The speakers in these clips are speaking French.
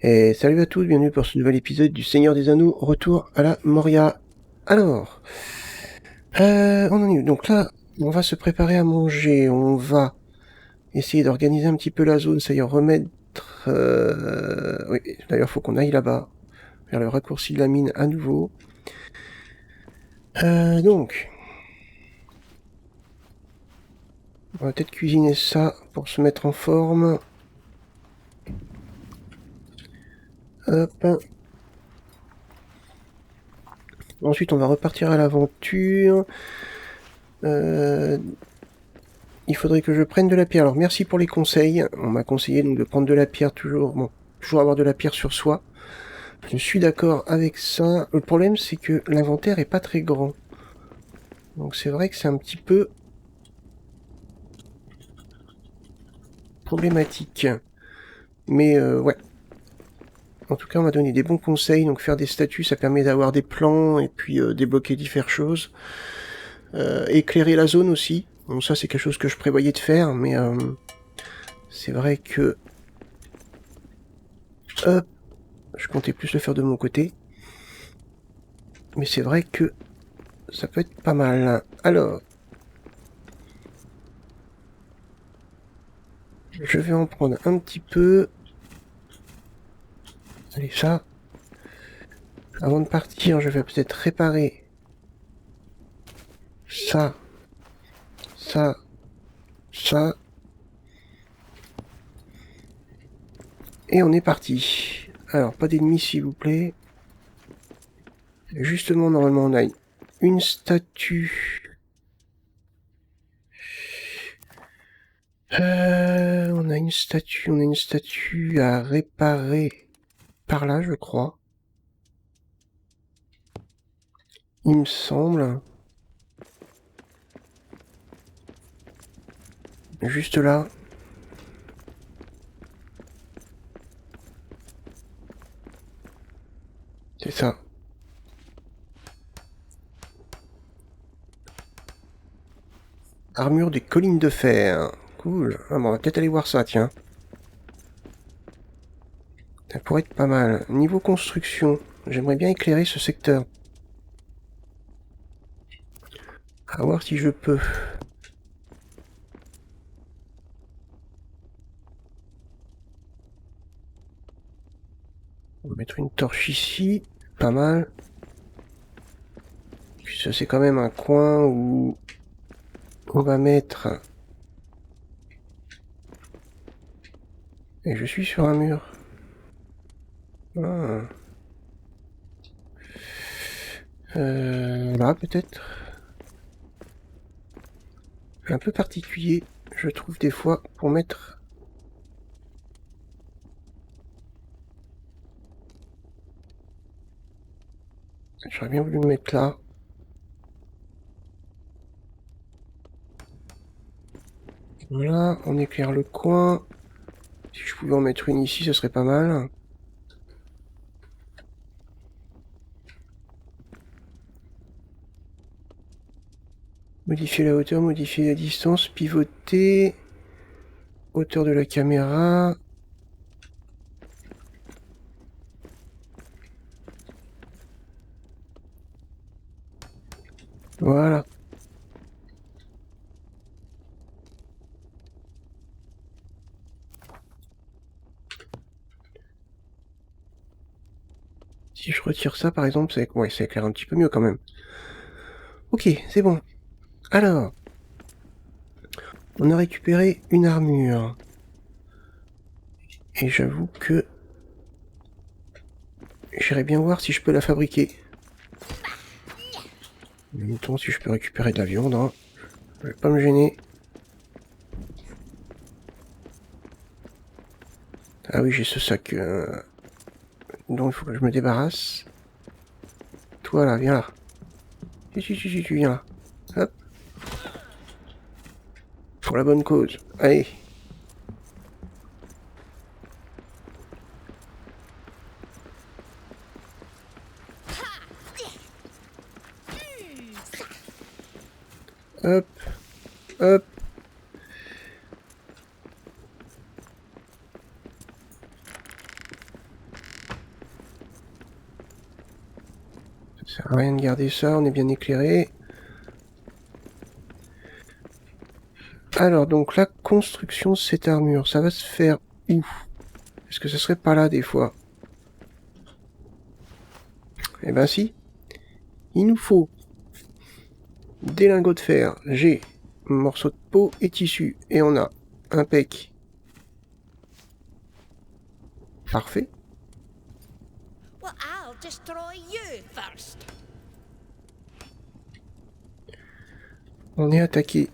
Et salut à tous, bienvenue pour ce nouvel épisode du Seigneur des Anneaux, retour à la Moria. Alors, on en est où? Donc là, on va se préparer à manger, on va essayer d'organiser un petit peu la zone, ça y est, remettre... Oui, d'ailleurs, faut qu'on aille là-bas, vers le raccourci de la mine à nouveau. Donc, on va peut-être cuisiner ça pour se mettre en forme. Hop. Ensuite, on va repartir à l'aventure. Il faudrait que je prenne de la pierre. Alors merci pour les conseils. On m'a conseillé donc de prendre de la pierre toujours. Bon, toujours avoir de la pierre sur soi. Je suis d'accord avec ça. Le problème c'est que l'inventaire est pas très grand. Donc c'est vrai que c'est un petit peu problématique. Mais ouais. En tout cas, on m'a donné des bons conseils. Donc faire des statues, ça permet d'avoir des plans et puis débloquer différentes choses. Éclairer la zone aussi. Donc ça c'est quelque chose que je prévoyais de faire, mais c'est vrai que hop, je comptais plus le faire de mon côté. Mais c'est vrai que ça peut être pas mal. Alors, je vais en prendre un petit peu. Allez, ça. Avant de partir, je vais peut-être réparer ça, ça, ça. Et on est parti. Alors, pas d'ennemis s'il vous plaît. Justement, normalement, on a une statue. On a une statue à réparer par là, je crois. Il me semble. Juste là. C'est ça. Armure des collines de fer. Cool. Ah bon, on va peut-être aller voir ça, tiens. Ça pourrait être pas mal. Niveau construction, j'aimerais bien éclairer ce secteur. À voir si je peux. On va mettre une torche ici. Pas mal. Puis ça, c'est quand même un coin où on va mettre... Et je suis sur un mur. Ah. Là, peut-être. Un peu particulier, je trouve des fois, pour mettre... J'aurais bien voulu le mettre là. Voilà, on éclaire le coin. Si je pouvais en mettre une ici, ce serait pas mal. Modifier la hauteur, modifier la distance, pivoter. Hauteur de la caméra. Voilà. Si je retire ça, par exemple, ouais, ça éclaire un petit peu mieux quand même. Ok, c'est bon. Alors, on a récupéré une armure. Et j'avoue que j'irais bien voir si je peux la fabriquer. En même temps, si je peux récupérer de la viande, hein. Je vais pas me gêner. Ah oui, j'ai ce sac dont il faut que je me débarrasse. Toi là, viens là. Si, tu viens là. Hop. Pour la bonne cause. Allez. Hop. Hop. Ça sert à rien de garder ça, on est bien éclairé. Alors, donc, la construction de cette armure, ça va se faire où? Est-ce que ce serait pas là, des fois? Eh ben si. Il nous faut des lingots de fer, j'ai morceaux de peau et tissu. Et on a un pec. Parfait. Well, I'll destroy you first. On est attaqué.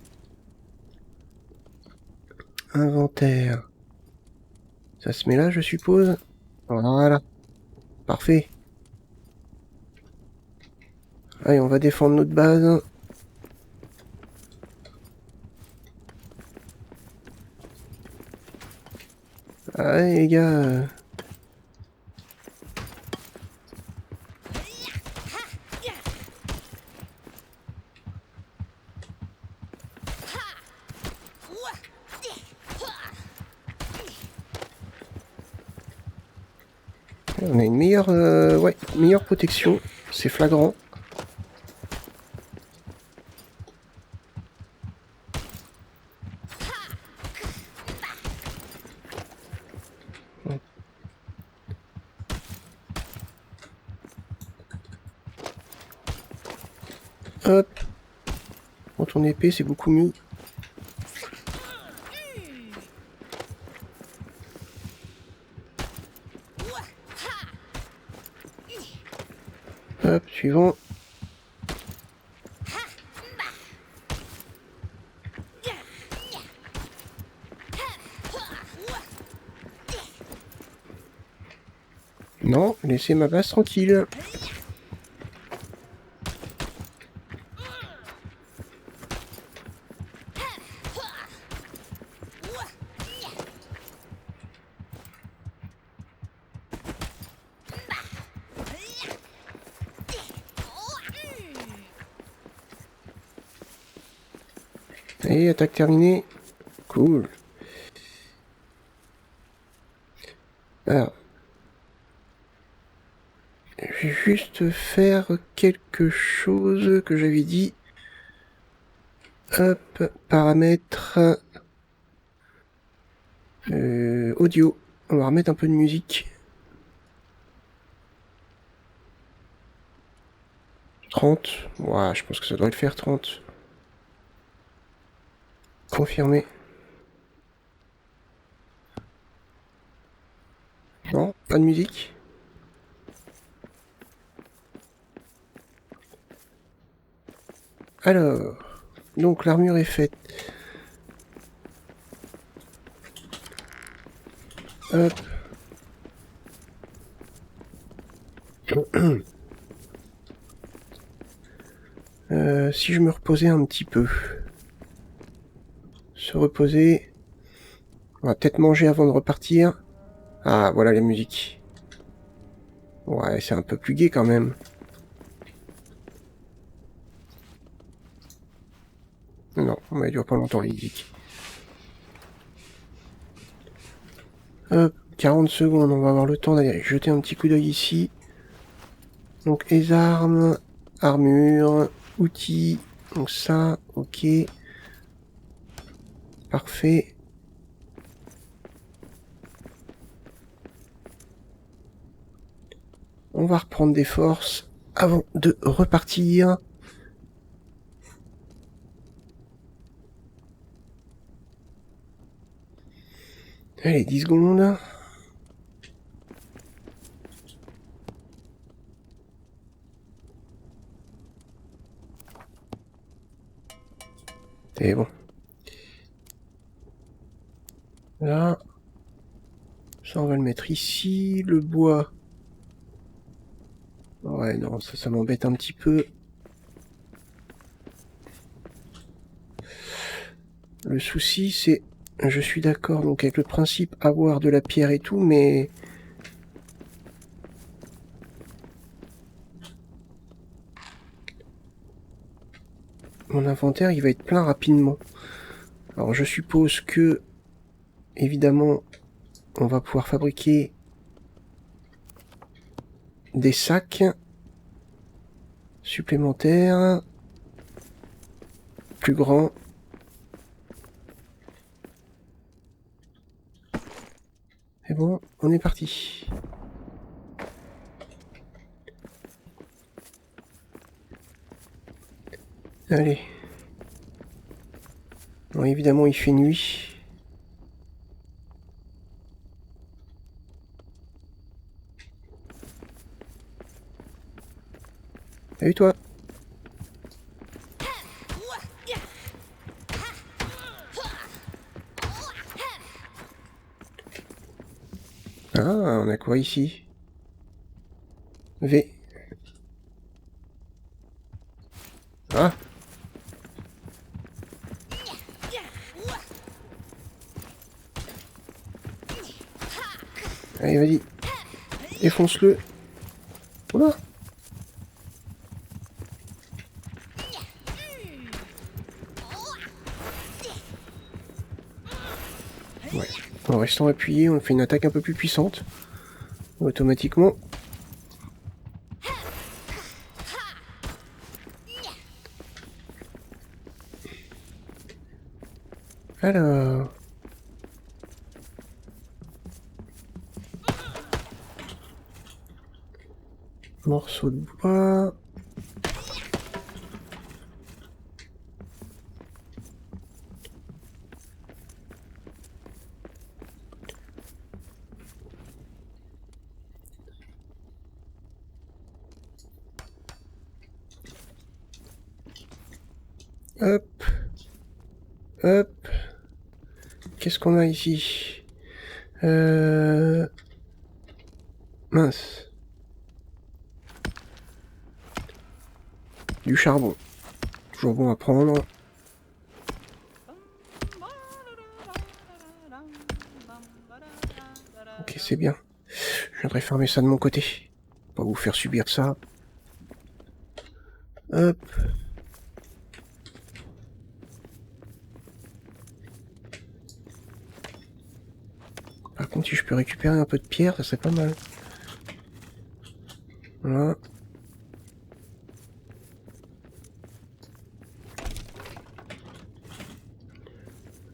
Inventaire. Ça se met là, je suppose. Voilà. Parfait. Allez, on va défendre notre base. Allez, les gars. On a une meilleure, meilleure protection. C'est flagrant. Hop. Prends ton épée, c'est beaucoup mieux. Hop, suivant. Non, laissez ma base tranquille. Et attaque terminée. Cool. Alors. Je vais juste faire quelque chose que j'avais dit. Hop, paramètres. Audio. On va remettre un peu de musique. 30. Ouais, je pense que ça doit le faire 30. Confirmé. Non, pas de musique. Alors, donc l'armure est faite. Hop. Si je me reposais un petit peu. Se reposer. On va peut-être manger avant de repartir. Ah, voilà les musiques. Ouais, c'est un peu plus gai quand même. Non, mais elle dure pas longtemps les musiques. Hop, 40 secondes, on va avoir le temps d'aller jeter un petit coup d'œil ici. Donc les armes, armure, outils, donc ça, ok. Parfait. On va reprendre des forces avant de repartir. Allez, 10 secondes. C'est bon. Là. Ça, on va le mettre ici. Le bois. Ouais, non, ça m'embête un petit peu. Le souci, c'est... Je suis d'accord donc avec le principe avoir de la pierre et tout, mais... Mon inventaire, il va être plein rapidement. Alors, je suppose que... Évidemment, on va pouvoir fabriquer... des sacs. supplémentaire. Plus grand. C'est bon, on est parti. Allez. Bon, évidemment, il fait nuit. Salut toi. Ah, on a quoi ici? V. Ah. Allez, vas-y. Défonce-le. Oula. Ouais. En restant appuyé, on fait une attaque un peu plus puissante. Automatiquement. Alors... Morceau de bois... Hop. Hop. Qu'est-ce qu'on a ici? Mince. Du charbon. Toujours bon à prendre. Ok, c'est bien. Je viendrai fermer ça de mon côté. Pas vous faire subir ça. Hop. Par contre, si je peux récupérer un peu de pierre, ça serait pas mal. Voilà.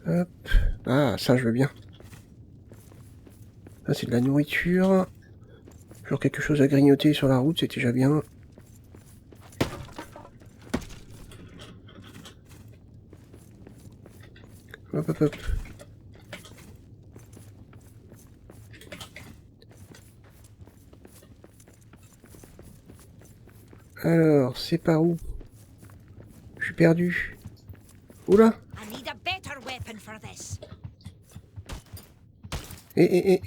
Hop. Ah, ça, je veux bien. Ça, c'est de la nourriture. Toujours quelque chose à grignoter sur la route, c'est déjà bien. Hop, hop, hop. Alors, c'est par où? Je suis perdu. Oula! I need a better weapon for this. Eh.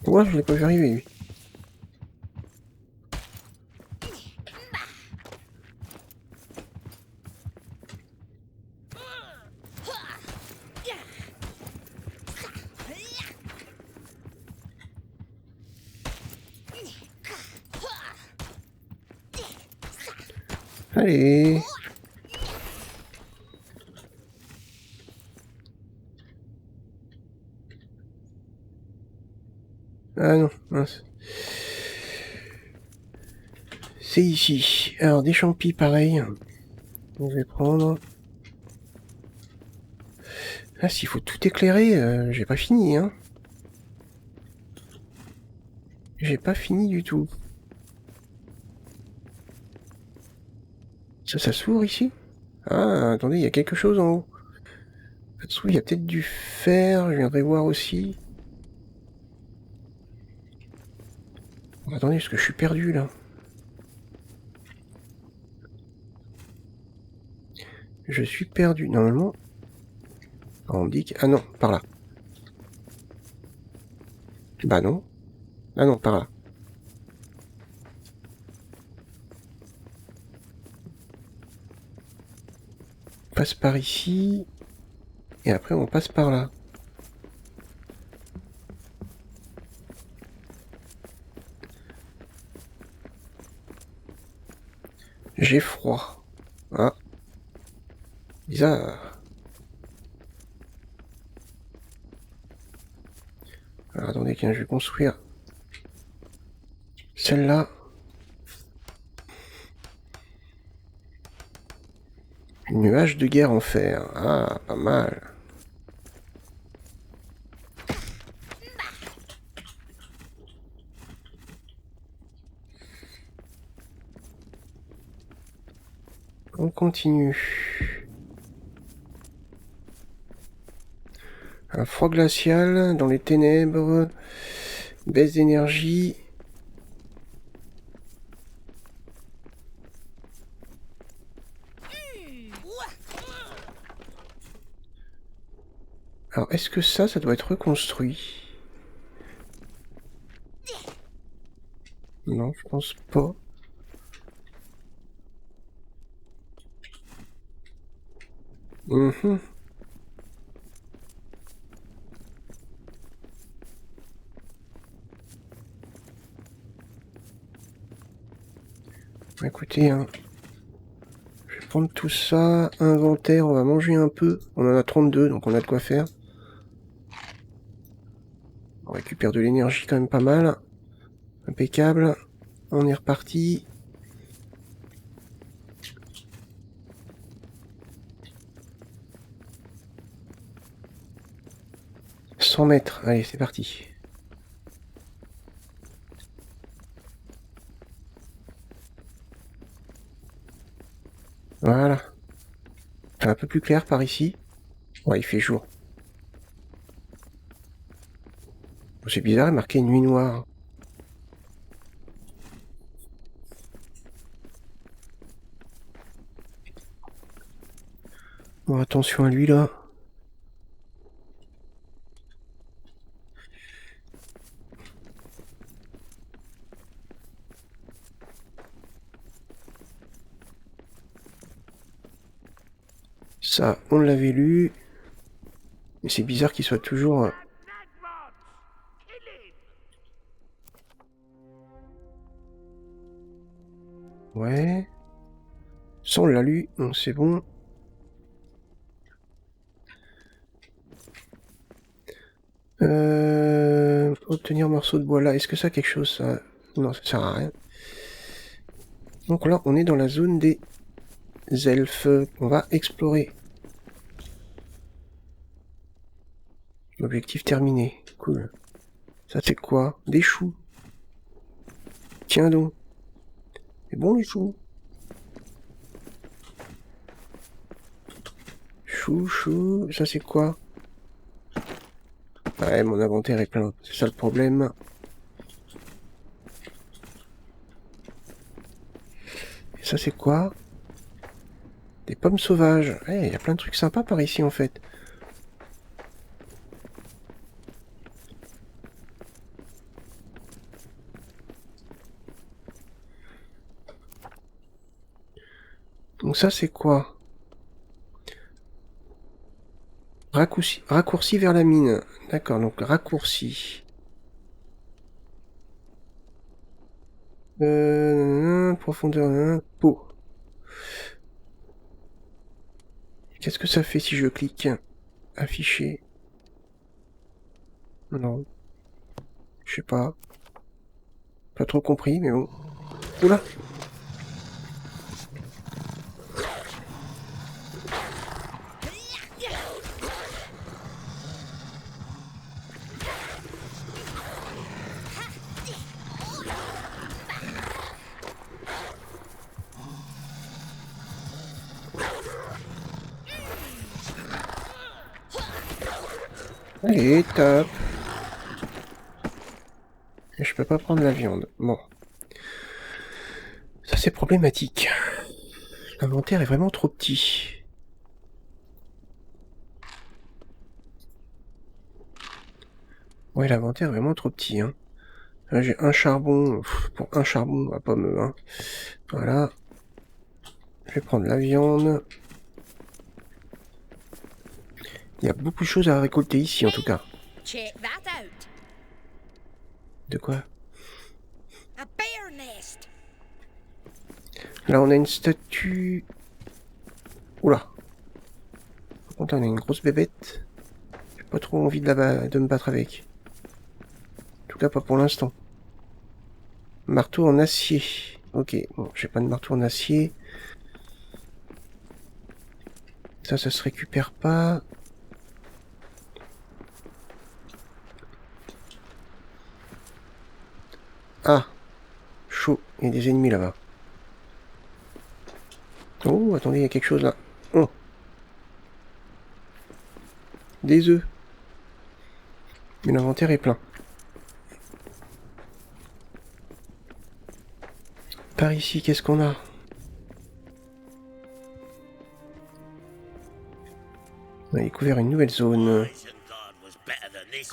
Ouah, je l'ai pas vu arriver, lui. Allez! Ah non, mince. C'est ici. Alors, des champis, pareil. Je vais prendre... Ah, s'il faut tout éclairer, j'ai pas fini, hein. J'ai pas fini du tout. Ça s'ouvre ici? Ah, attendez, il y a quelque chose en haut. Ça se trouve, il y a peut-être du fer, je viendrai voir aussi. Attendez, parce que je suis perdu, là. Je suis perdu, normalement. On me dit que... Ah non, par là. Bah non. Ah non, par là. On passe par ici. Et après, on passe par là. J'ai froid. Ah. Bizarre. Alors attendez, je vais construire celle-là. Nuage de guerre en fer. Ah, pas mal. On continue. Un froid glacial dans les ténèbres. Baisse d'énergie. Alors, est-ce que ça doit être reconstruit? Non, je pense pas. Écoutez, hein, je vais prendre tout ça. Inventaire, on va manger un peu. On en a 32, donc on a de quoi faire. On récupère de l'énergie quand même pas mal. Impeccable. On est reparti. « 100 mètres. Allez, c'est parti. Voilà. C'est un peu plus clair par ici. Ouais, il fait jour. C'est bizarre, il est marqué nuit noire. Bon, attention à lui là. Ça, on l'avait lu. Mais c'est bizarre qu'il soit toujours... Ouais. Ça, on l'a lu, donc c'est bon. Obtenir morceau de bois là. Est-ce que ça a quelque chose, ça? Non, ça sert à rien. Donc là, on est dans la zone des elfes. On va explorer. Objectif terminé. Cool. Ça, c'est quoi? Des choux. Tiens donc. C'est bon, les choux. Chou. Ça, c'est quoi? Ouais, mon inventaire est plein. C'est ça le problème. Et ça, c'est quoi? Des pommes sauvages. Ouais, il y a plein de trucs sympas par ici, en fait. Donc ça, c'est quoi? Raccourci vers la mine. D'accord, donc raccourci. Profondeur, peau. Qu'est-ce que ça fait si je clique? Afficher. Non. Je sais pas. Pas trop compris, mais bon. Oula! Allez, top! Et je peux pas prendre la viande. Bon. Ça, c'est problématique. L'inventaire est vraiment trop petit. Ouais, l'inventaire est vraiment trop petit, hein. Là, j'ai un charbon. Pour un charbon, on va pas me... Hein. Voilà. Je vais prendre la viande. Il y a beaucoup de choses à récolter ici, en tout cas. Check that out. De quoi? A bear nest. Là, on a une statue... Oula. Par contre, là, on a une grosse bébête. J'ai pas trop envie de me battre avec. En tout cas, pas pour l'instant. Marteau en acier. Ok, bon, j'ai pas de marteau en acier. Ça se récupère pas. Ah, chaud. Il y a des ennemis là-bas. Oh, attendez, il y a quelque chose là. Oh. Des œufs. Mais l'inventaire est plein. Par ici, qu'est-ce qu'on a? On a découvert une nouvelle zone.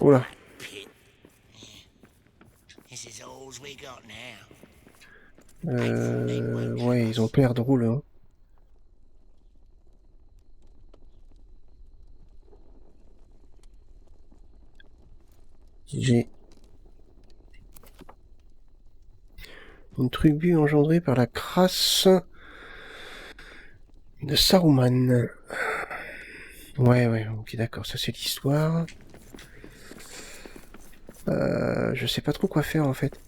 Oh là. Ouais, ils ont pas l'air drôles, hein. J'ai une tribu engendrée par la crasse de Saruman. Ouais, ok, d'accord, ça c'est l'histoire. Je sais pas trop quoi faire en fait.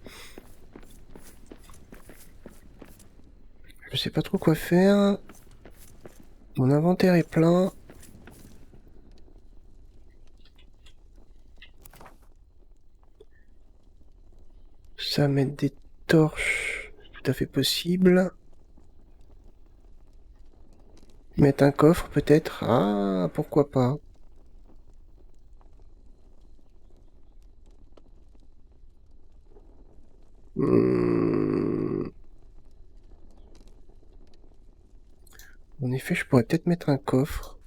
Je sais pas trop quoi faire. Mon inventaire est plein. Ça, mettre des torches, tout à fait possible. Mettre un coffre peut-être. Ah, pourquoi pas. En effet, je pourrais peut-être mettre un coffre.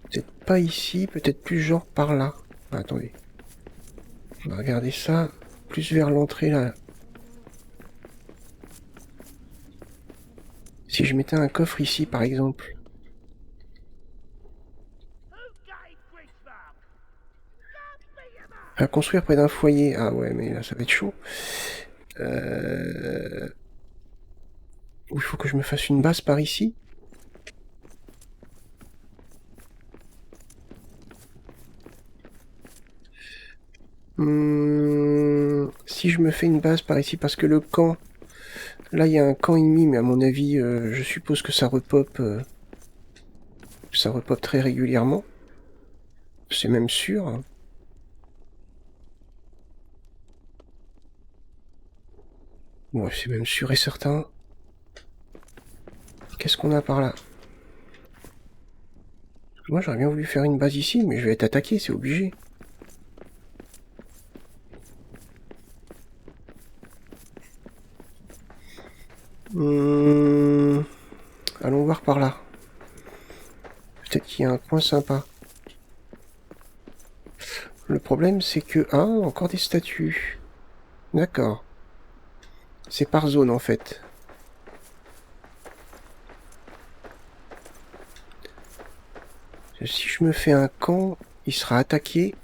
Peut-être pas ici, peut-être plus genre par là. Ah, attendez. On va regarder ça. Plus vers l'entrée là. Si je mettais un coffre ici par exemple. À construire près d'un foyer. Ah ouais, mais là ça va être chaud. Il faut que je me fasse une base par ici. Si je me fais une base par ici, parce que le camp... Là, il y a un camp ennemi, mais à mon avis, je suppose que ça repop... ça repop très régulièrement. C'est même sûr. Hein. Ouais, c'est même sûr et certain. Qu'est-ce qu'on a par là? Moi, j'aurais bien voulu faire une base ici, mais je vais être attaqué, c'est obligé. Allons voir par là. Peut-être qu'il y a un coin sympa. Le problème, c'est que... Ah, encore des statues. D'accord. C'est par zone, en fait. Si je me fais un camp, il sera attaqué.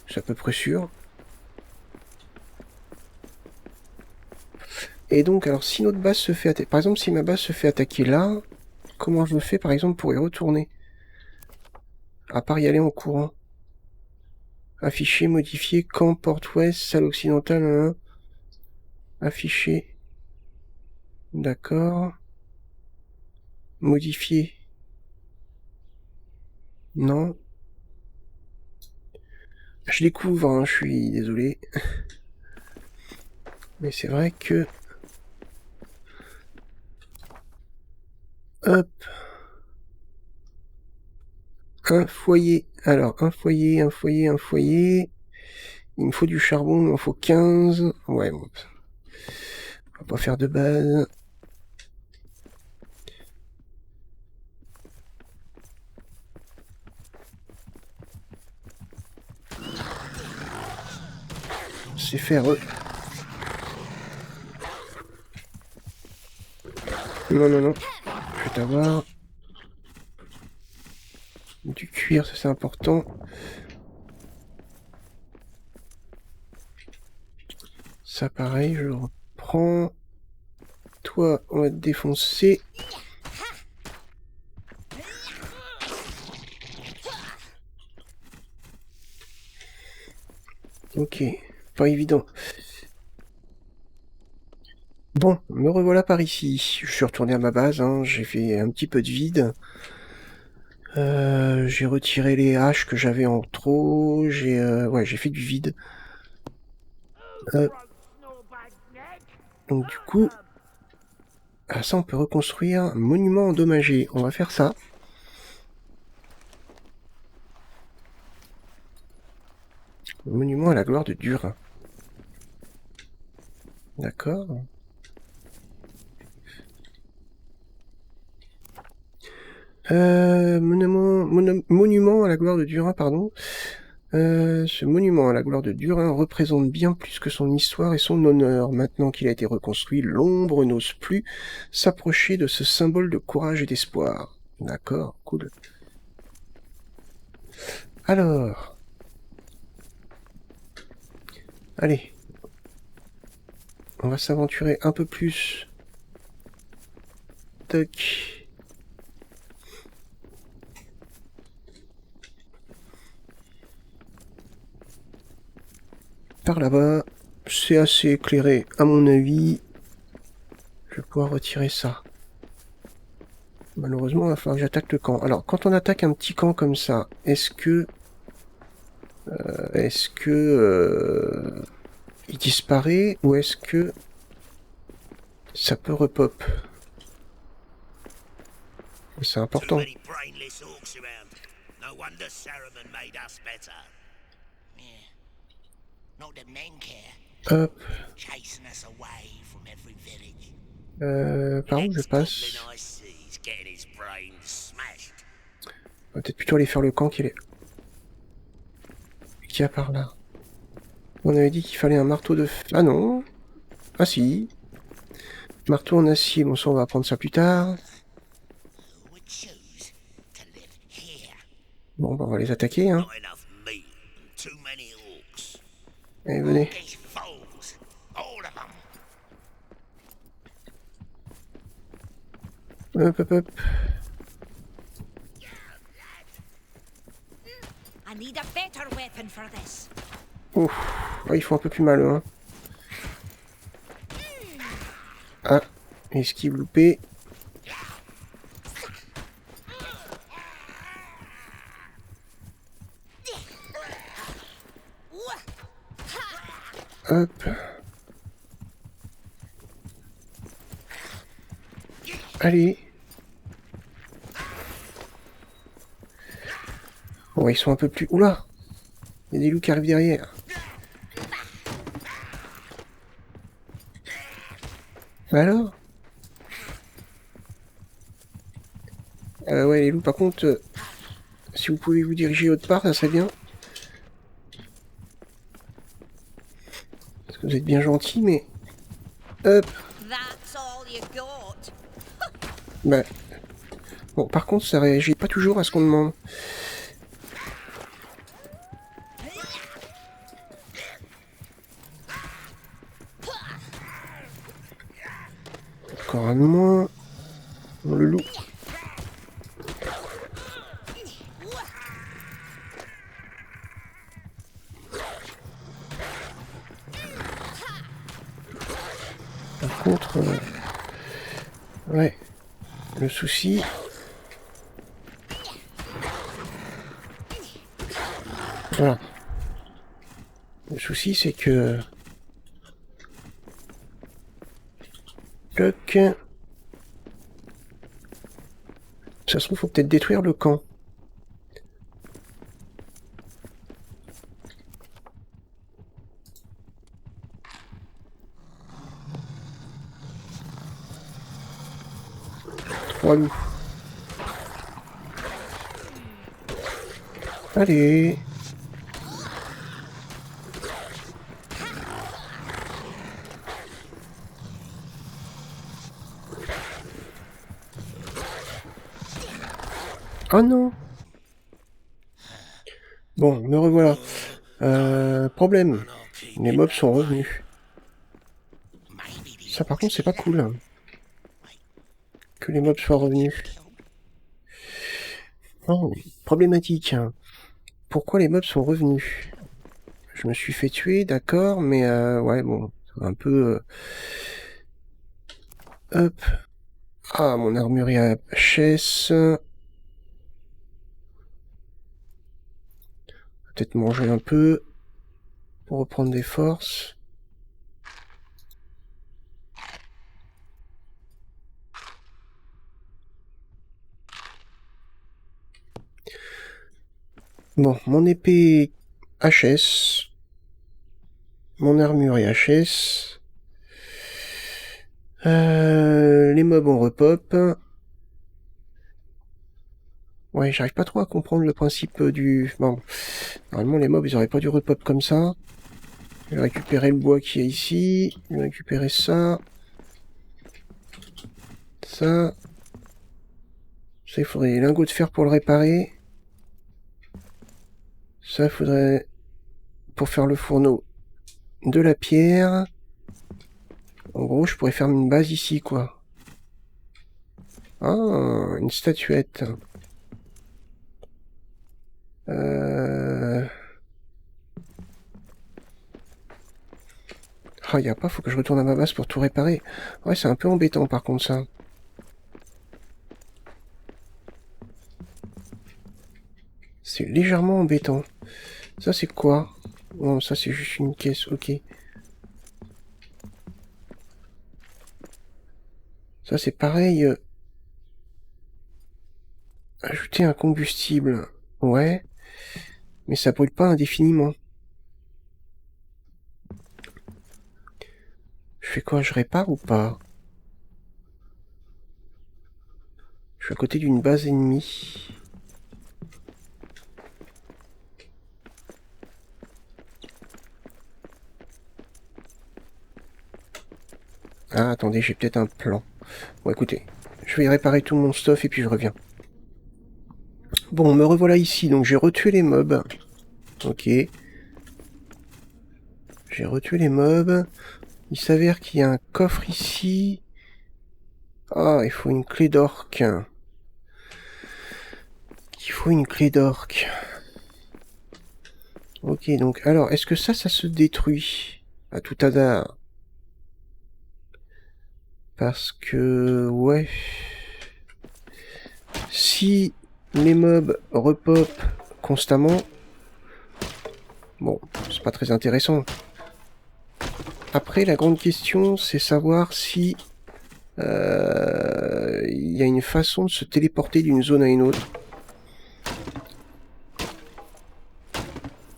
C'est à peu près sûr. Et donc, alors, si notre base se fait attaquer... Par exemple, si ma base se fait attaquer là, comment je fais, par exemple, pour y retourner? À part y aller en courant. Afficher, modifier, camp, porte ouest, salle occidentale, hein. Afficher. D'accord. Modifier. Non. Je découvre, hein, je suis désolé. Mais c'est vrai que... Hop. Un foyer. Alors, un foyer. Il me faut du charbon, il m'en faut 15. Ouais, bon. On va pas faire de base. C'est faire... Non. Je vais t'avoir. Du cuir, ça c'est important. Ça pareil, je reprends. Toi, on va te défoncer. Ok, pas évident. Bon, me revoilà par ici. Je suis retourné à ma base, hein. J'ai fait un petit peu de vide. J'ai retiré les haches que j'avais en trop. J'ai fait du vide. Donc du coup, ça on peut reconstruire un monument endommagé. On va faire ça. Le monument à la gloire de Durin. D'accord. Monument à la gloire de Durin, pardon. Ce monument à la gloire de Durin représente bien plus que son histoire et son honneur. Maintenant qu'il a été reconstruit, l'ombre n'ose plus s'approcher de ce symbole de courage et d'espoir. D'accord, cool. Alors... Allez. On va s'aventurer un peu plus. Tac. Par là-bas, c'est assez éclairé à mon avis. Je vais pouvoir retirer ça. Malheureusement, il va falloir que j'attaque le camp. Alors, quand on attaque un petit camp comme ça, est-ce que il disparaît ou est-ce que ça peut repop? C'est important. Hop. Par où je passe? On va peut-être plutôt aller faire le camp qu'il y a par là. On avait dit qu'il fallait un marteau de... Ah non. Ah si. Marteau en acier. Bon, ça on va prendre ça plus tard. Bon, bah, on va les attaquer, hein. Allez, venez. Hop, hop, hop. Ouf, ils font un peu plus mal, hein. Ah, esquive loupé. Hop. Allez. Oh, ils sont un peu plus... Oula! Il y a des loups qui arrivent derrière. Alors? Ouais, les loups, par contre, si vous pouvez vous diriger autre part, ça serait bien. Parce que vous êtes bien gentil, mais... Hop! Bah... Bon, par contre, ça réagit pas toujours à ce qu'on demande. Encore un de moins. Le loup. Par contre... ouais. Le souci... Voilà. Le souci, c'est que... Toc. Ça se trouve, faut peut-être détruire le camp. Trois loups. Allez. Oh non. Bon, me revoilà. Problème. Les mobs sont revenus. Ça par contre c'est pas cool. Hein. Que les mobs soient revenus. Oh, problématique. Hein. Pourquoi les mobs sont revenus? Je me suis fait tuer, d'accord, mais ouais, bon, un peu... Hop. Ah, mon armure à HS. Peut-être manger un peu pour reprendre des forces. Bon, mon épée HS. Mon armure est HS. Les mobs on repop. Ouais, j'arrive pas trop à comprendre le principe du... Bon, normalement les mobs ils auraient pas dû repop comme ça. Je vais récupérer le bois qui est ici. Je vais récupérer ça. Ça. Ça, il faudrait des lingots de fer pour le réparer. Ça, il faudrait... Pour faire le fourneau, de la pierre. En gros, je pourrais faire une base ici, quoi. Ah, une statuette. Ah, y a pas, faut que je retourne à ma base pour tout réparer. Ouais, c'est un peu embêtant, par contre, ça. C'est légèrement embêtant. Ça, c'est quoi? Non, ça, c'est juste une caisse, ok. Ça, c'est pareil. Ajouter un combustible. Ouais. Mais ça brûle pas indéfiniment. Je fais quoi? Je répare ou pas? Je suis à côté d'une base ennemie. Ah, attendez, j'ai peut-être un plan. Bon, écoutez, je vais réparer tout mon stuff et puis je reviens. Bon, me revoilà ici, donc j'ai retué les mobs. Ok. J'ai retué les mobs. Il s'avère qu'il y a un coffre ici. Ah, il faut une clé d'orque. Il faut une clé d'orque. Ok, donc, alors, est-ce que ça se détruit à tout hasard? Parce que, ouais... Si les mobs repop constamment... Bon, c'est pas très intéressant. Après, la grande question, c'est savoir si... y a une façon de se téléporter d'une zone à une autre.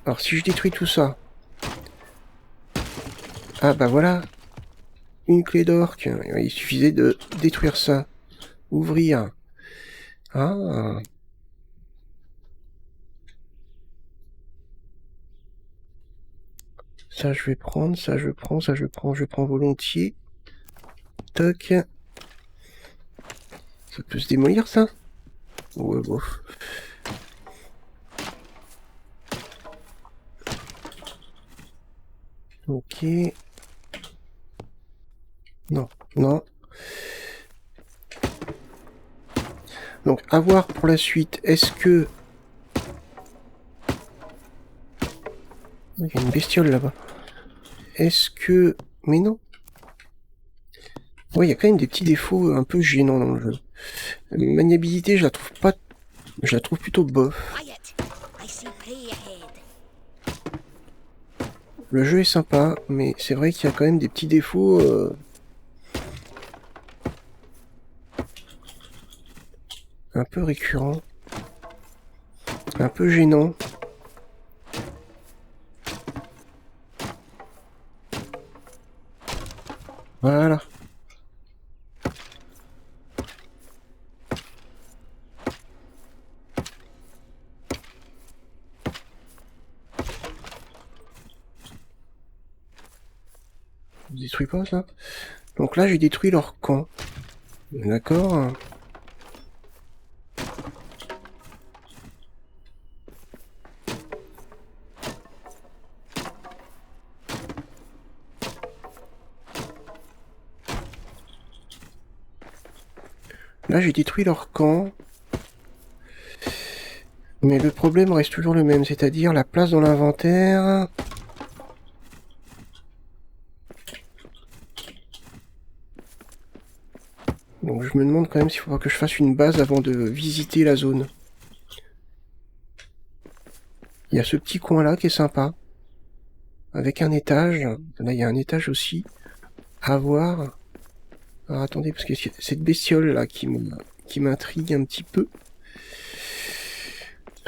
Alors, si je détruis tout ça... Ah, bah voilà. Une clé d'orque. Il suffisait de détruire ça. Ouvrir. Ah. Ça, je vais prendre. Ça, je prends. Ça, je prends. Je prends volontiers. Toc. Ça peut se démolir, ça? Ouais, bof. Ok. Non, non. Donc, à voir pour la suite. Est-ce que... Il y a une bestiole là-bas. Est-ce que... Mais non. Ouais, il y a quand même des petits défauts un peu gênants dans le jeu. La maniabilité, je la trouve pas... Je la trouve plutôt bof. Le jeu est sympa, mais c'est vrai qu'il y a quand même des petits défauts... un peu récurrents. Un peu gênants. Voilà. Je détruis pas ça. Donc là, j'ai détruit leur camp. D'accord. Là, j'ai détruit leur camp. Mais le problème reste toujours le même, c'est-à-dire la place dans l'inventaire. Donc je me demande quand même s'il faudra que je fasse une base avant de visiter la zone. Il y a ce petit coin là qui est sympa. Avec un étage. Là il y a un étage aussi. À voir. Alors attendez, parce que cette bestiole là qui m'intrigue un petit peu.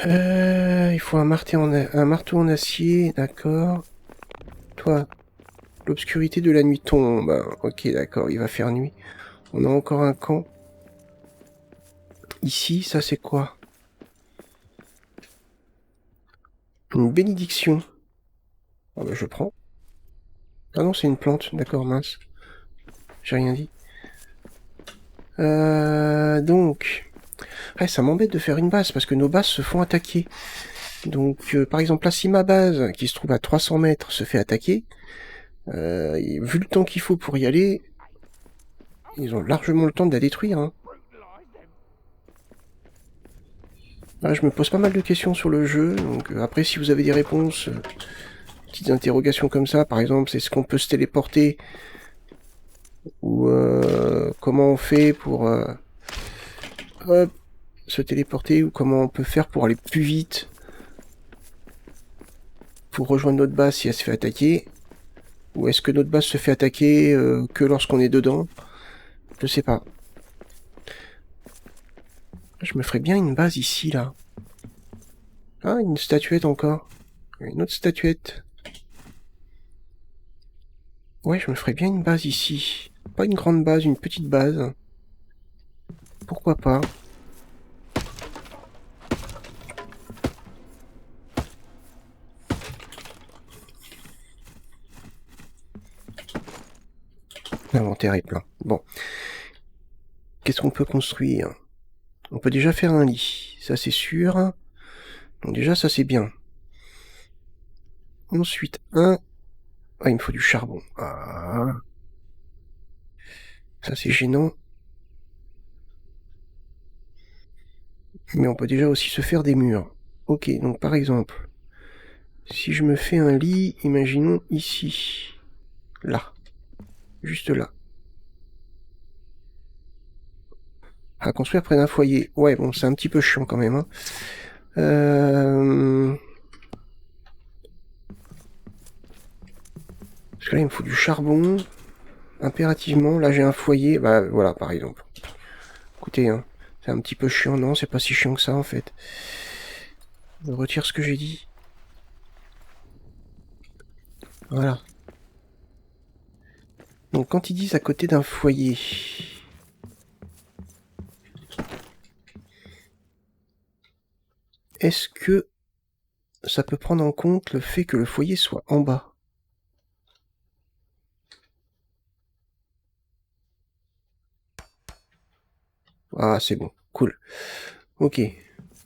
Il faut un marteau en acier, d'accord. Toi, l'obscurité de la nuit tombe. Ok, d'accord, il va faire nuit. On a encore un camp. Ici, ça c'est quoi? Une bénédiction. Ah bah je prends. Ah non, c'est une plante, d'accord, mince. J'ai rien dit. Donc... Ouais, ça m'embête de faire une base, parce que nos bases se font attaquer. Donc, par exemple, là, si ma base, qui se trouve à 300 mètres, se fait attaquer, vu le temps qu'il faut pour y aller, ils ont largement le temps de la détruire. Hein. Là, je me pose pas mal de questions sur le jeu, donc après, si vous avez des réponses, petites interrogations comme ça, par exemple, est-ce qu'on peut se téléporter? Ou comment on fait pour se téléporter, ou comment on peut faire pour aller plus vite pour rejoindre notre base si elle se fait attaquer? Ou est-ce que notre base se fait attaquer que lorsqu'on est dedans? Je sais pas. Je me ferais bien une base ici, là. Ah, une statuette encore. Une autre statuette. Ouais, je me ferais bien une base ici. Pas une grande base, une petite base. Pourquoi pas? L'inventaire est plein. Bon. Qu'est-ce qu'on peut construire? On peut déjà faire un lit. Ça, c'est sûr. Donc déjà, ça, c'est bien. Ensuite, Ah, il me faut du charbon. Ah. Ça, c'est gênant. Mais on peut déjà aussi se faire des murs. Ok, donc par exemple, si je me fais un lit, imaginons ici. Là. Juste là. À construire près d'un foyer. Ouais, bon, c'est un petit peu chiant quand même. Hein. Parce que là, il me faut du charbon. Impérativement, là, j'ai un foyer. Bah, voilà, par exemple. Écoutez, hein, c'est un petit peu chiant. Non, c'est pas si chiant que ça, en fait. Je retire ce que j'ai dit. Voilà. Donc, quand ils disent à côté d'un foyer... Est-ce que ça peut prendre en compte le fait que le foyer soit en bas? Ah, c'est bon. Cool. Ok.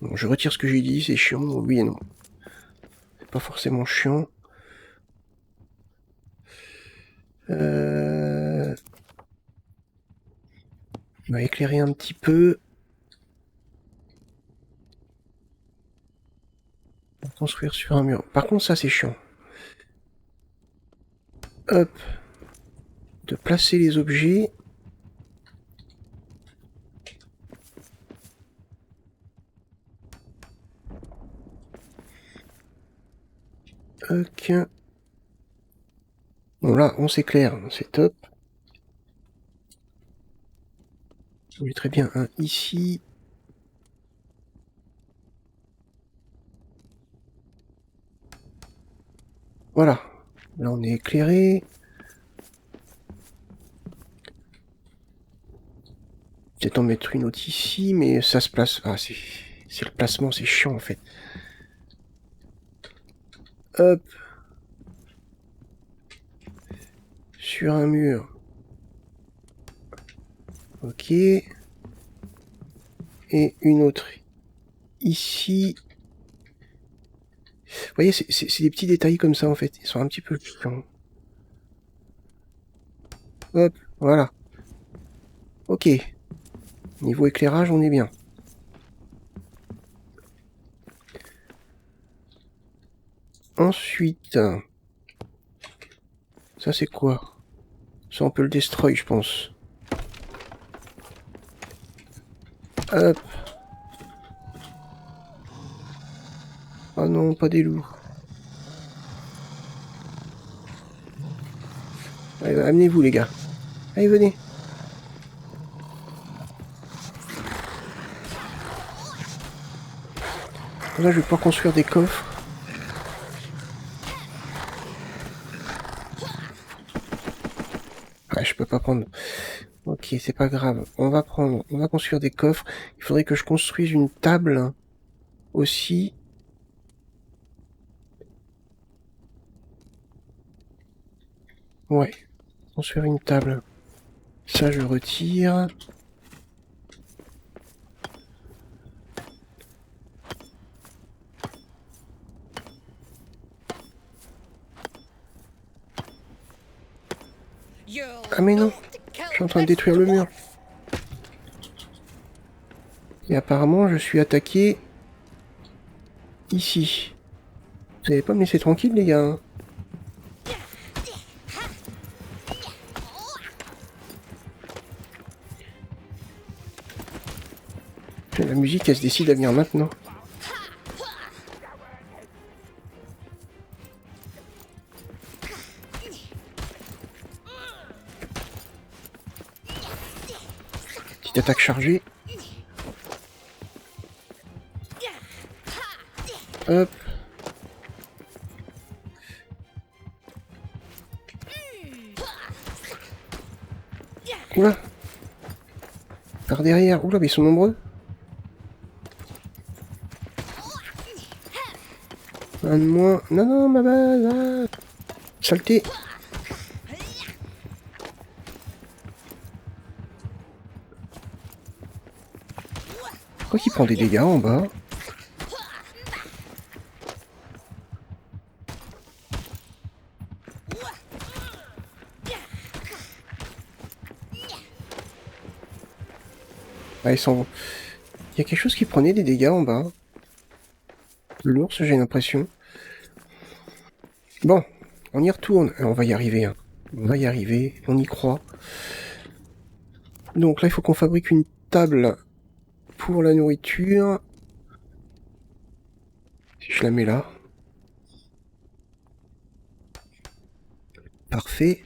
Bon, je retire ce que j'ai dit, c'est chiant, oui et non. C'est pas forcément chiant. On va éclairer un petit peu. On va construire sur un mur. Par contre, ça c'est chiant. Hop. De placer les objets. Ok. Bon là, on s'éclaire, c'est top. Je mettrais bien un ici. Voilà. Là, on est éclairé. Peut-être en mettre une autre ici, mais ça se place... Ah, c'est le placement, c'est chiant, en fait. Hop. Sur un mur. Ok. Et une autre ici. Vous voyez, c'est des petits détails comme ça, en fait. Ils sont un petit peu chiants. Hop, voilà. Ok. Niveau éclairage, on est bien. Ensuite... Ça, c'est quoi? Ça, on peut le destroy, je pense. Hop. Oh non, pas des loups. Allez, amenez-vous les gars. Allez, venez. Là, je vais pouvoir construire des coffres. Ah, je peux pas prendre. Ok, c'est pas grave. On va construire des coffres. Il faudrait que je construise une table aussi. Ouais, construire une table. Ça, je retire. Ah mais non, je suis en train de détruire le mur. Et apparemment, je suis attaqué ici. Vous allez pas me laisser tranquille, les gars, hein. La musique, elle se décide à venir maintenant. Petite attaque chargée. Hop. Oula. Par derrière. Oula, mais ils sont nombreux. Un de moins. Non, non, ma base. Ah. Saleté. Pourquoi qu'il prend des dégâts en bas? Ah, ils s'en vont. Il y a quelque chose qui prenait des dégâts en bas. L'ours, j'ai l'impression. Bon, on y retourne. On va y arriver, hein. On va y arriver, on y croit. Donc là, il faut qu'on fabrique une table pour la nourriture. Si je la mets là. Parfait.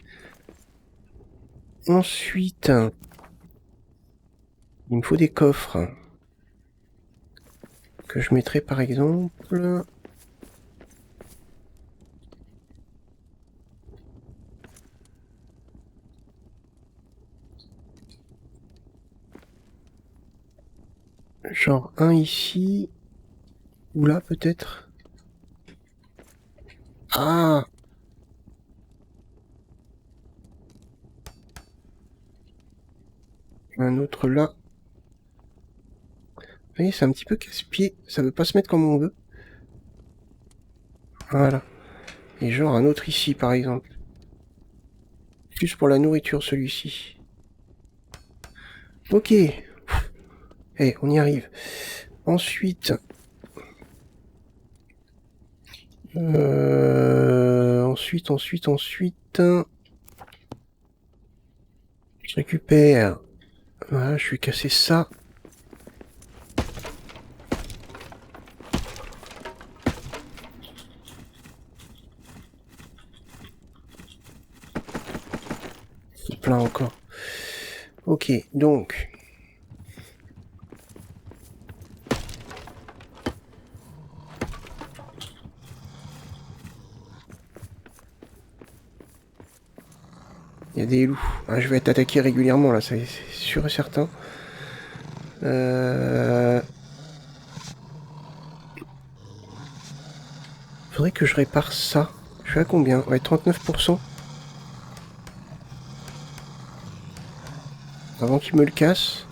Ensuite, il me faut des coffres. Que je mettrai par exemple... Genre un ici. Ou là peut-être. Ah! Un autre là. Vous voyez, c'est un petit peu casse-pied. Ça veut pas se mettre comme on veut. Voilà. Et genre un autre ici par exemple. Juste pour la nourriture celui-ci. Ok. Eh, on y arrive. Ensuite... ensuite... Je récupère... Voilà, je vais casser ça. C'est plein encore. Ok, donc... Il y a des loups. Ah, je vais être attaqué régulièrement là, c'est sûr et certain. Faudrait que je répare ça. Je suis à combien? Ouais, 39%. Avant qu'il me le casse.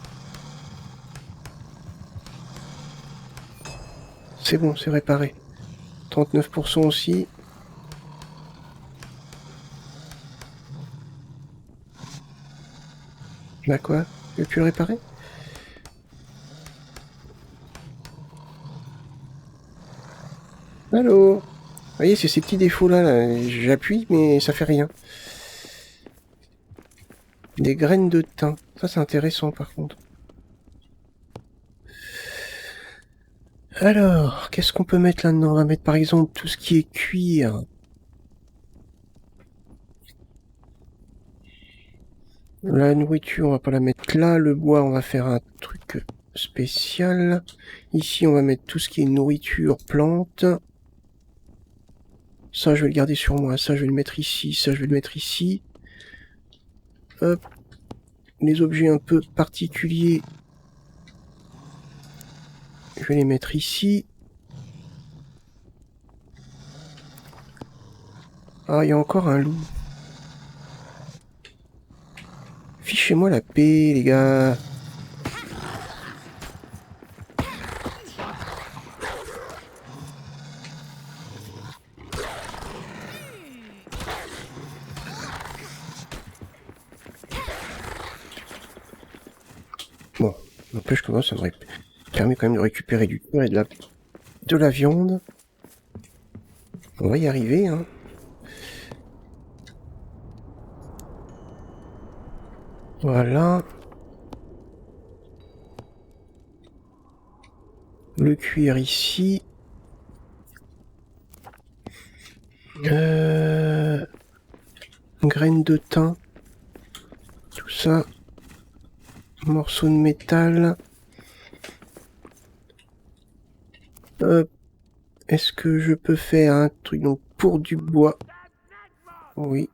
C'est bon, c'est réparé. 39% aussi. Bah quoi? Tu veux plus le réparer? Allô? Vous voyez, c'est ces petits défauts là. J'appuie, mais ça fait rien. Des graines de thym. Ça, c'est intéressant par contre. Alors, qu'est-ce qu'on peut mettre là-dedans? On va mettre par exemple tout ce qui est cuir. La nourriture, on va pas la mettre là. Le bois, on va faire un truc spécial. Ici, on va mettre tout ce qui est nourriture, plantes. Ça, je vais le garder sur moi. Ça, je vais le mettre ici. Ça, je vais le mettre ici. Hop. Les objets un peu particuliers, je vais les mettre ici. Ah, il y a encore un loup. Fichez-moi la paix, les gars. Bon, n'empêche que moi, ça me permet quand même de récupérer du cuir et de la viande. On va y arriver, hein. Voilà. Le cuir ici. Graines de thym. Tout ça. Morceaux de métal. Est-ce que je peux faire un truc donc pour du bois? Oui.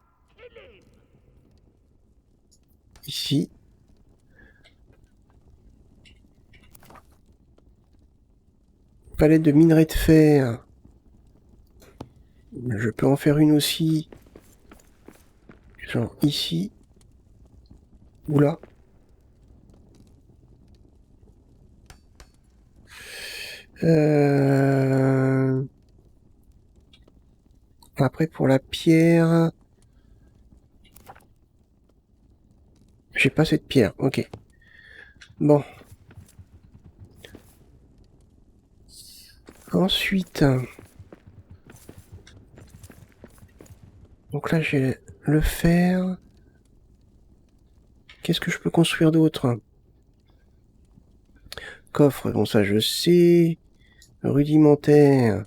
Ici. Palette de minerai de fer. Je peux en faire une aussi. Genre ici. Ou là. Après pour la pierre. J'ai pas cette pierre. Ok. Bon. Ensuite. Donc là j'ai le fer. Qu'est-ce que je peux construire d'autre? Coffre, bon ça je sais. Rudimentaire.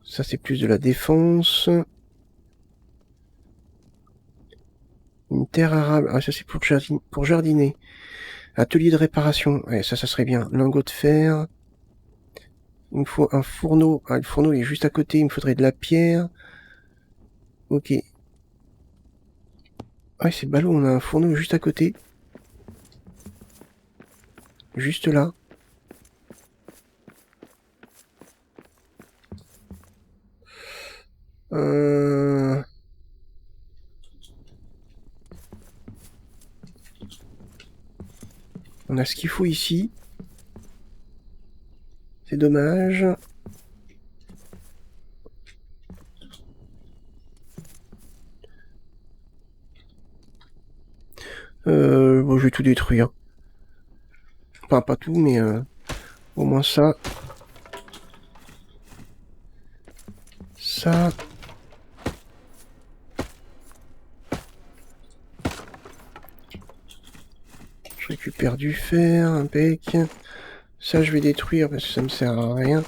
Ça c'est plus de la défense. Une terre arable. Ah ça c'est pour jardiner. Atelier de réparation. Ouais, ça serait bien. Lingot de fer. Il me faut un fourneau. Ah, le fourneau il est juste à côté. Il me faudrait de la pierre. Ok. Ah, c'est ballot. On a un fourneau juste à côté. Juste là. On a ce qu'il faut ici. C'est dommage. Bon, je vais tout détruire. Enfin, pas tout, mais au moins ça. Ça. Je récupère du fer, un bec. Ça, je vais détruire parce que ça me sert à rien.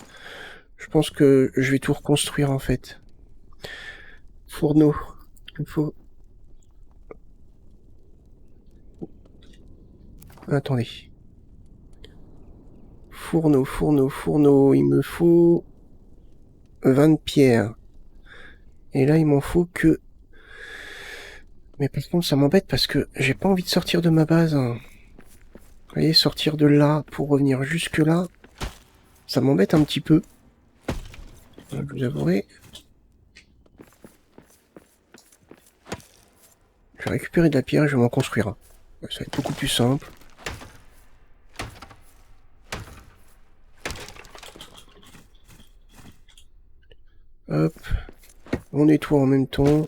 Je pense que je vais tout reconstruire en fait. Fourneau. Il faut... Attendez. Fourneau, fourneau, fourneau. Il me faut 20 pierres. Et là, il m'en faut que... Mais par contre, ça m'embête parce que j'ai pas envie de sortir de ma base. Vous voyez, sortir de là pour revenir jusque là, ça m'embête un petit peu. Je vous avouerai. Je vais récupérer de la pierre et je vais m'en construire un. Ça va être beaucoup plus simple. Hop. On nettoie en même temps.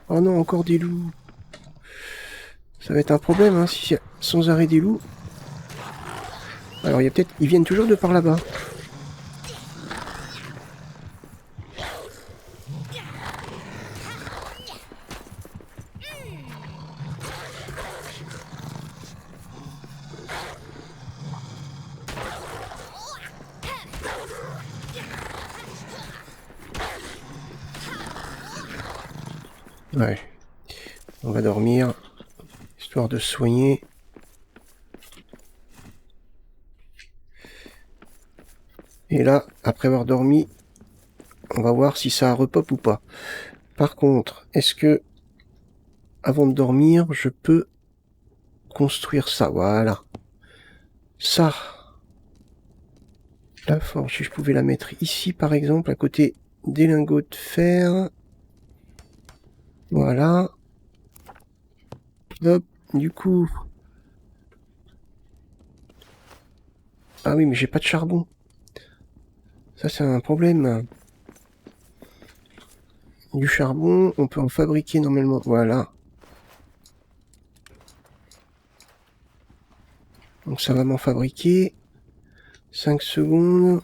Oh non, encore des loups. Ça va être un problème, hein, si sans arrêt des loups. Alors, il y a peut-être... Ils viennent toujours de par là-bas. Ouais. On va dormir, histoire de se soigner. Et là, après avoir dormi, on va voir si ça repop ou pas. Par contre, est-ce que, avant de dormir, je peux construire ça? Voilà. Ça. La forge, si je pouvais la mettre ici, par exemple, à côté des lingots de fer. Voilà. Hop, du coup... Ah oui, mais j'ai pas de charbon. Ça, c'est un problème. Du charbon, on peut en fabriquer normalement. Voilà. Donc ça va m'en fabriquer. 5 secondes.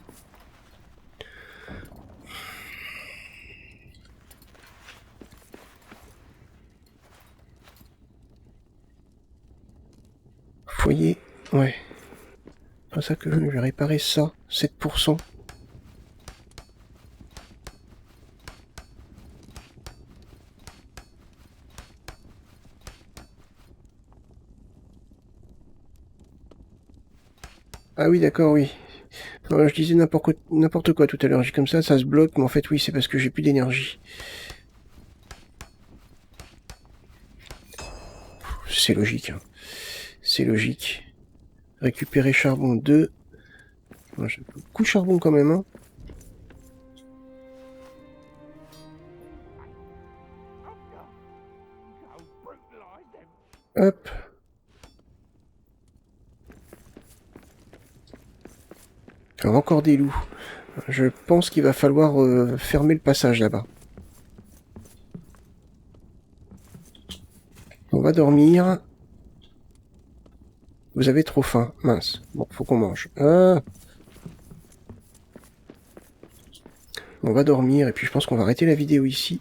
Foyer. Ouais. C'est pour ça que je vais réparer ça. 7%. Ah oui, d'accord, oui. Je disais n'importe quoi tout à l'heure. J'ai comme ça se bloque, mais en fait, oui, c'est parce que j'ai plus d'énergie. C'est logique. Hein. C'est logique. Récupérer charbon 2. J'ai beaucoup de charbon quand même. Hein. Hop. Alors, encore des loups. Je pense qu'il va falloir fermer le passage là-bas. On va dormir. Vous avez trop faim. Mince. Bon, faut qu'on mange. Ah. On va dormir et puis je pense qu'on va arrêter la vidéo ici.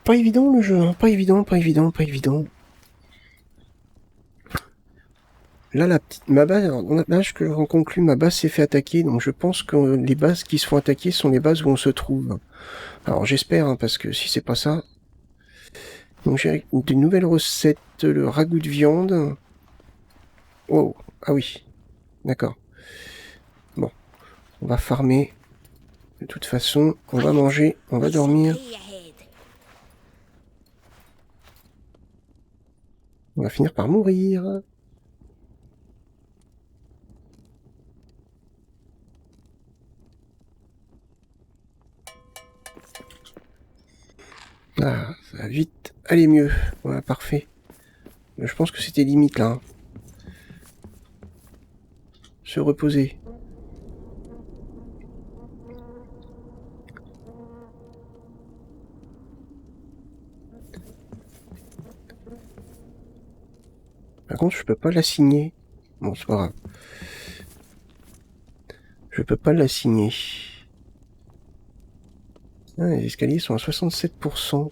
Pas évident le jeu, hein. Pas évident. Là, ma base, là, on conclut, ma base s'est fait attaquer, donc je pense que les bases qui se font attaquer sont les bases où on se trouve. Alors j'espère, hein, parce que si c'est pas ça... Donc j'ai une nouvelle recette, le ragoût de viande. Oh, ah oui, d'accord. Bon, on va farmer. De toute façon, on va manger, on va dormir. On va finir par mourir. Ah, ça va vite aller mieux. Voilà, parfait. Je pense que c'était limite là. Hein. Se reposer. Par contre, je peux pas l'assigner. Bon, c'est pas grave. Je peux pas l'assigner. Ah, les escaliers sont à 67%.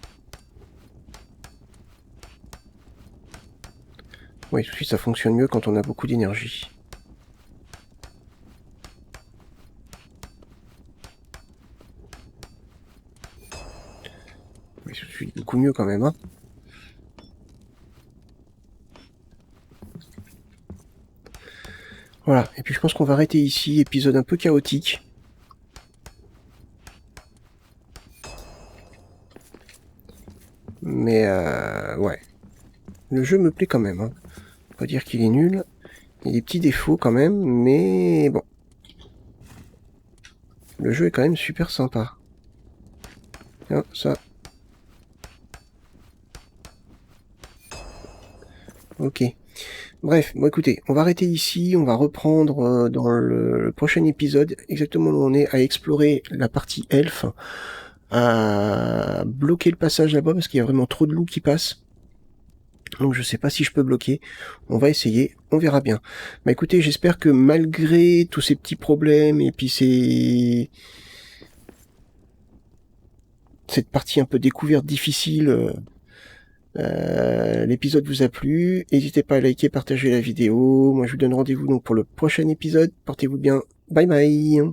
Oui, tout de suite, ça fonctionne mieux quand on a beaucoup d'énergie. Oui, tout de suite, beaucoup mieux quand même, hein. Voilà, et puis je pense qu'on va arrêter ici, épisode un peu chaotique. Mais ouais. Le jeu me plaît quand même, hein. Faut pas dire qu'il est nul. Il y a des petits défauts quand même, mais bon. Le jeu est quand même super sympa. Tiens, ça. Ok. Bref, bon écoutez, on va arrêter ici, on va reprendre dans le prochain épisode exactement où on est à explorer la partie elfe, à bloquer le passage là-bas parce qu'il y a vraiment trop de loups qui passent. Donc je sais pas si je peux bloquer, on va essayer, on verra bien. Bah écoutez, j'espère que malgré tous ces petits problèmes et puis cette partie un peu découverte difficile, l'épisode vous a plu. N'hésitez pas à liker, partager la vidéo. Moi je vous donne rendez-vous donc pour le prochain épisode. Portez-vous bien. Bye bye.